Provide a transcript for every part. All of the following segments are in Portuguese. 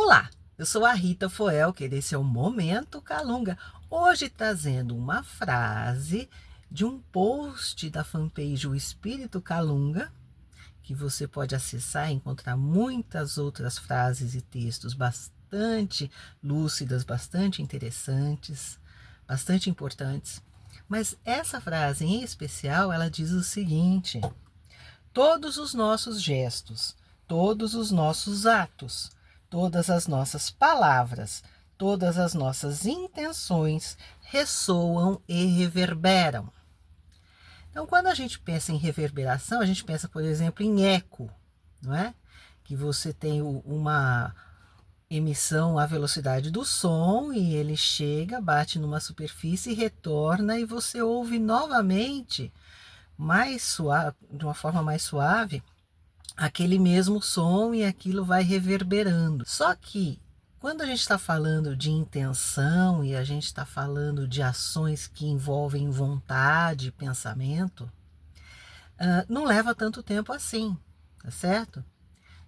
Olá, eu sou a Rita Foelker, esse é o Momento Calunga. Hoje trazendo uma frase de um post da fanpage O Espírito Calunga, que você pode acessar e encontrar muitas outras frases e textos bastante lúcidas, bastante interessantes, bastante importantes. Mas essa frase em especial, ela diz o seguinte: todos os nossos gestos, todos os nossos atos, todas as nossas palavras, todas as nossas intenções ressoam e reverberam. Então, quando a gente pensa em reverberação, a gente pensa, por exemplo, em eco, não é? Que você tem uma emissão à velocidade do som e ele chega, bate numa superfície e retorna e você ouve novamente, mais suave, de uma forma mais suave, aquele mesmo som e aquilo vai reverberando. Só que quando a gente está falando de intenção e a gente está falando de ações que envolvem vontade, pensamento, não leva tanto tempo assim, tá certo?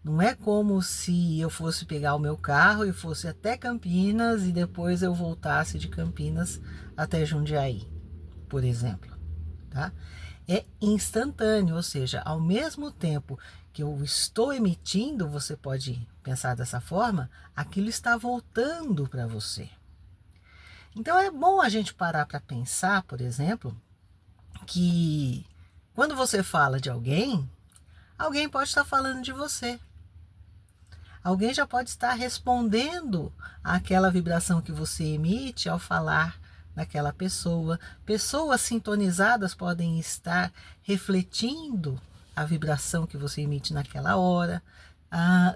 Não é como se eu fosse pegar o meu carro e fosse até Campinas e depois eu voltasse de Campinas até Jundiaí, por exemplo, tá? É instantâneo, ou seja, ao mesmo tempo que eu estou emitindo, você pode pensar dessa forma, aquilo está voltando para você. Então é bom a gente parar para pensar, por exemplo, que quando você fala de alguém, alguém pode estar falando de você. Alguém já pode estar respondendo àquela vibração que você emite ao falar daquela pessoa. Pessoas sintonizadas podem estar refletindo a vibração que você emite naquela hora.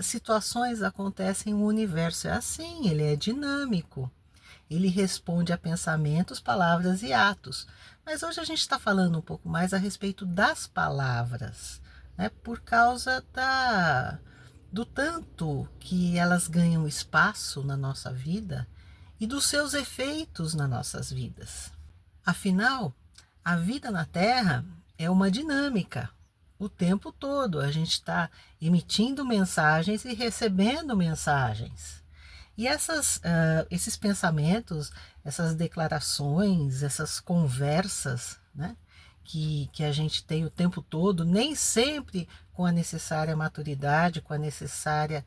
Situações acontecem no universo, é assim, ele é dinâmico. Ele responde a pensamentos, palavras e atos. Mas hoje a gente está falando um pouco mais a respeito das palavras, né? Por causa do tanto que elas ganham espaço na nossa vida e dos seus efeitos nas nossas vidas. Afinal, a vida na Terra é uma dinâmica. O tempo todo a gente está emitindo mensagens e recebendo mensagens. E esses pensamentos, essas declarações, essas conversas, né, que a gente tem o tempo todo, nem sempre com a necessária maturidade, com a necessária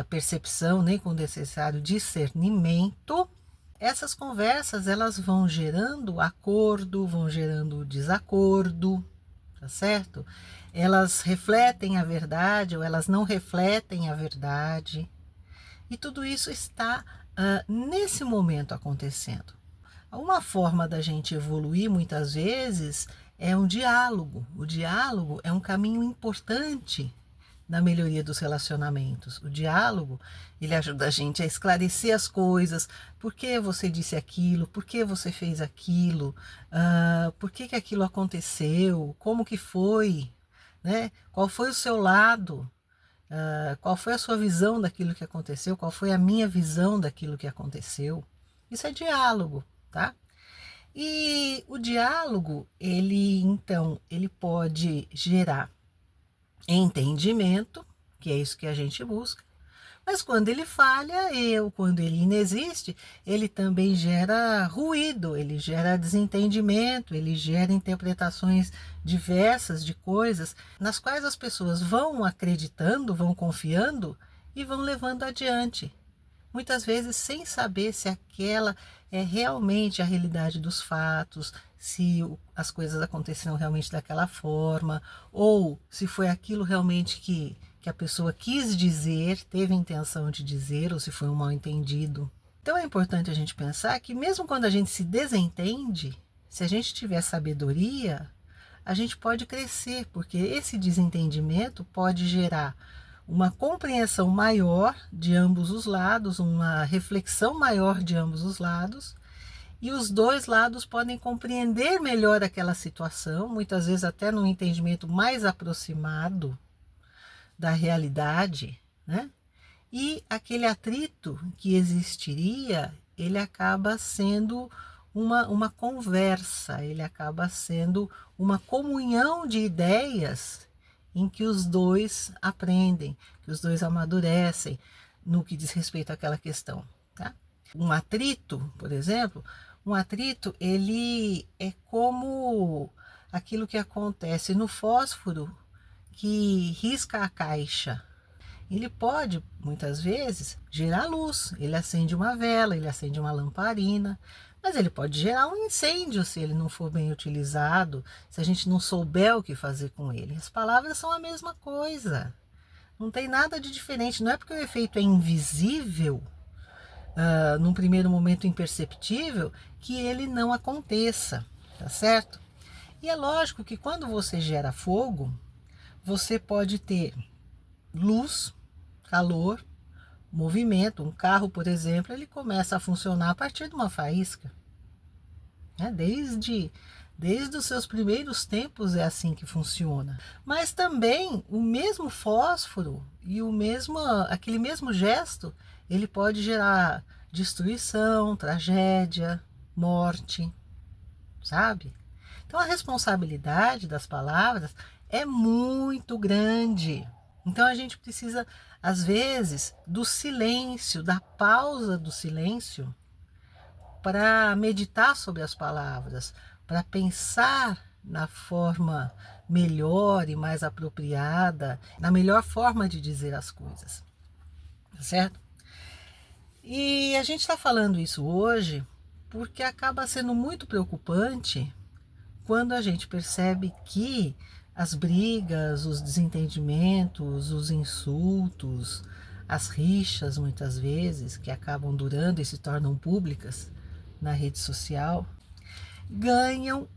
percepção, nem com o necessário discernimento, essas conversas elas vão gerando acordo, vão gerando desacordo, tá certo? Elas refletem a verdade ou elas não refletem a verdade. E tudo isso está nesse momento acontecendo. Uma forma da gente evoluir muitas vezes é um diálogo. O diálogo é um caminho importante na melhoria dos relacionamentos. O diálogo, ele ajuda a gente a esclarecer as coisas. Por que você disse aquilo? Por que você fez aquilo? Por que aquilo aconteceu? Como que foi? Né? Qual foi o seu lado? Qual foi a sua visão daquilo que aconteceu? Qual foi a minha visão daquilo que aconteceu? Isso é diálogo, tá? E o diálogo, ele pode gerar entendimento, que é isso que a gente busca, mas quando ele falha, quando ele inexiste, ele também gera ruído, ele gera desentendimento, ele gera interpretações diversas de coisas, nas quais as pessoas vão acreditando, vão confiando e vão levando adiante. Muitas vezes sem saber se aquela é realmente a realidade dos fatos, se as coisas aconteceram realmente daquela forma, ou se foi aquilo realmente que a pessoa quis dizer, teve intenção de dizer, ou se foi um mal-entendido. Então é importante a gente pensar que mesmo quando a gente se desentende, se a gente tiver sabedoria, a gente pode crescer, porque esse desentendimento pode gerar uma compreensão maior de ambos os lados, uma reflexão maior de ambos os lados, e os dois lados podem compreender melhor aquela situação, muitas vezes até num entendimento mais aproximado da realidade, né? E aquele atrito que existiria, ele acaba sendo uma conversa, ele acaba sendo uma comunhão de ideias em que os dois aprendem, que os dois amadurecem. no que diz respeito àquela questão, tá? Um atrito, por exemplo, um atrito, ele é como aquilo que acontece no fósforo que risca a caixa. Ele pode, muitas vezes, gerar luz. Ele acende uma vela, ele acende uma lamparina, mas ele pode gerar um incêndio se ele não for bem utilizado, se a gente não souber o que fazer com ele. As palavras são a mesma coisa. Não tem nada de diferente. Não é porque o efeito é invisível, num primeiro momento imperceptível, que ele não aconteça, tá certo? E é lógico que quando você gera fogo, você pode ter luz, calor, movimento. Um carro, por exemplo, ele começa a funcionar a partir de uma faísca, né? Desde os seus primeiros tempos é assim que funciona. Mas também o mesmo fósforo e aquele mesmo gesto, ele pode gerar destruição, tragédia, morte, sabe? Então a responsabilidade das palavras é muito grande. Então a gente precisa, às vezes, do silêncio, da pausa do silêncio, para meditar sobre as palavras, para pensar na forma melhor e mais apropriada, na melhor forma de dizer as coisas, tá certo? E a gente está falando isso hoje porque acaba sendo muito preocupante quando a gente percebe que as brigas, os desentendimentos, os insultos, as rixas, muitas vezes, que acabam durando e se tornam públicas na rede social, ganham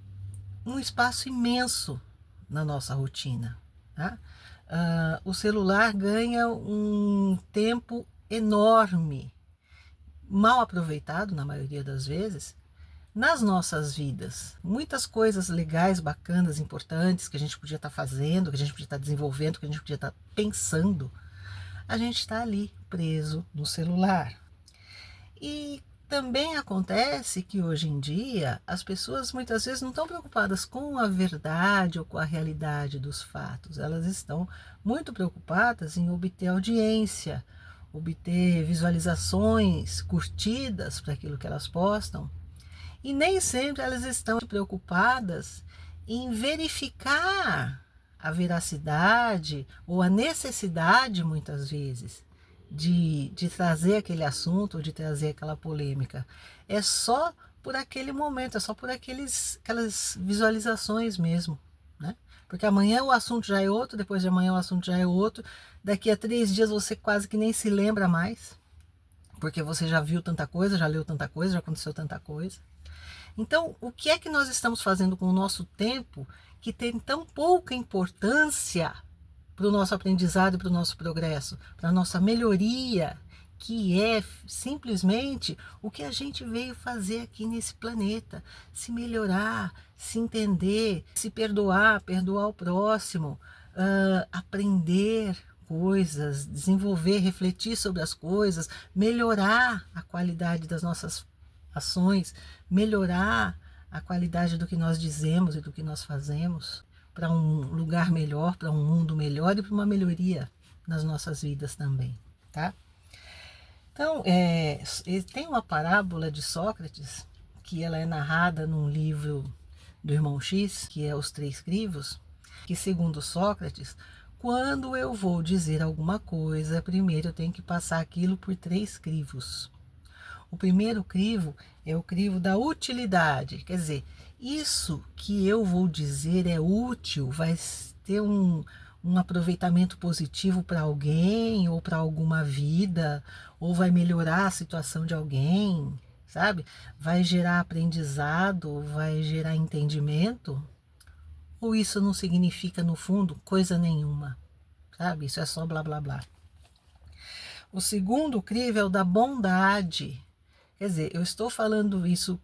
um espaço imenso na nossa rotina, tá? O celular ganha um tempo enorme, mal aproveitado na maioria das vezes, nas nossas vidas. Muitas coisas legais, bacanas, importantes que a gente podia estar fazendo, que a gente podia estar desenvolvendo, que a gente podia estar pensando, a gente está ali preso no celular. E também acontece que hoje em dia as pessoas muitas vezes não estão preocupadas com a verdade ou com a realidade dos fatos. Elas estão muito preocupadas em obter audiência, obter visualizações, curtidas para aquilo que elas postam. E nem sempre elas estão preocupadas em verificar a veracidade ou a necessidade, muitas vezes, de trazer aquele assunto ou de trazer aquela polêmica. É só por aquele momento, é só por aquelas visualizações mesmo, né? Porque amanhã o assunto já é outro, depois de amanhã o assunto já é outro, daqui a 3 dias você quase que nem se lembra mais, porque você já viu tanta coisa, já leu tanta coisa, já aconteceu tanta coisa. Então, o que é que nós estamos fazendo com o nosso tempo que tem tão pouca importância para o nosso aprendizado, para o nosso progresso, para a nossa melhoria, que é simplesmente o que a gente veio fazer aqui nesse planeta, se melhorar, se entender, se perdoar, perdoar o próximo, aprender coisas, desenvolver, refletir sobre as coisas, melhorar a qualidade das nossas ações, melhorar a qualidade do que nós dizemos e do que nós fazemos, para um lugar melhor, para um mundo melhor e para uma melhoria nas nossas vidas também, tá? Então, tem uma parábola de Sócrates, que ela é narrada num livro do irmão X, que é Os Três Crivos, que segundo Sócrates, quando eu vou dizer alguma coisa, primeiro eu tenho que passar aquilo por 3 crivos. O primeiro crivo é o crivo da utilidade, quer dizer, isso que eu vou dizer é útil, vai ter um aproveitamento positivo para alguém ou para alguma vida, ou vai melhorar a situação de alguém, sabe? Vai gerar aprendizado, vai gerar entendimento, ou isso não significa no fundo coisa nenhuma, sabe? Isso é só blá blá blá. O segundo crivo é o da bondade. Quer dizer, eu estou falando isso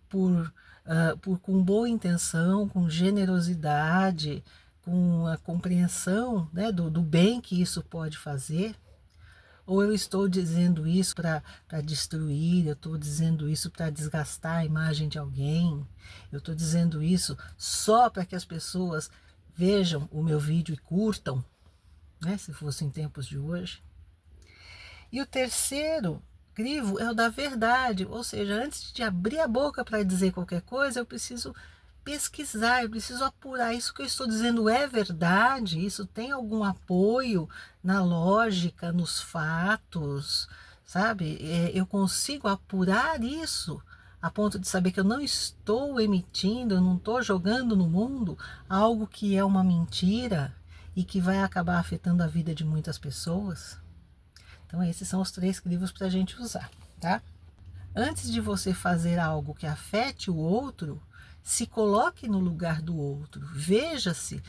com boa intenção, com generosidade, com a compreensão, né, do bem que isso pode fazer, ou eu estou dizendo isso para destruir, eu estou dizendo isso para desgastar a imagem de alguém, eu estou dizendo isso só para que as pessoas vejam o meu vídeo e curtam, né, se fosse em tempos de hoje. E o terceiro crivo é o da verdade, ou seja, antes de abrir a boca para dizer qualquer coisa, eu preciso pesquisar, eu preciso apurar, isso que eu estou dizendo é verdade, isso tem algum apoio na lógica, nos fatos, sabe? Eu consigo apurar isso a ponto de saber que eu não estou emitindo, eu não estou jogando no mundo algo que é uma mentira e que vai acabar afetando a vida de muitas pessoas. Então esses são os 3 crivos para a gente usar, tá? Antes de você fazer algo que afete o outro, se coloque no lugar do outro, veja-se,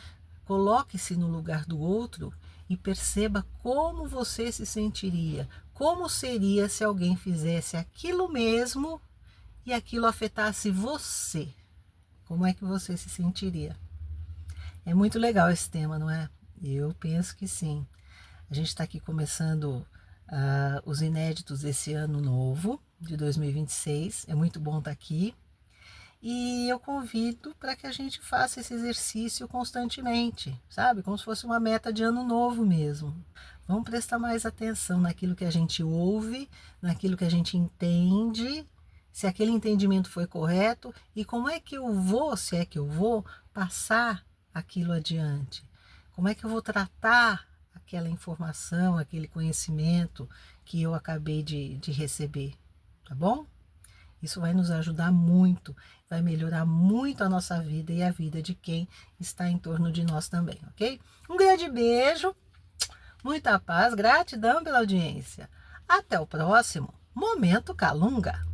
coloque-se no lugar do outro e perceba como você se sentiria, como seria se alguém fizesse aquilo mesmo e aquilo afetasse você. Como é que você se sentiria? É muito legal esse tema, não é? Eu penso que sim. A gente está aqui começando os inéditos desse ano novo, de 2026. É muito bom estar aqui. E eu convido para que a gente faça esse exercício constantemente, sabe? Como se fosse uma meta de ano novo mesmo. Vamos prestar mais atenção naquilo que a gente ouve, naquilo que a gente entende, se aquele entendimento foi correto e como é que eu vou, se é que eu vou, passar aquilo adiante. Como é que eu vou tratar aquela informação, aquele conhecimento que eu acabei de receber, tá bom? Isso vai nos ajudar muito, vai melhorar muito a nossa vida e a vida de quem está em torno de nós também, ok? Um grande beijo, muita paz, gratidão pela audiência. Até o próximo Momento Calunga.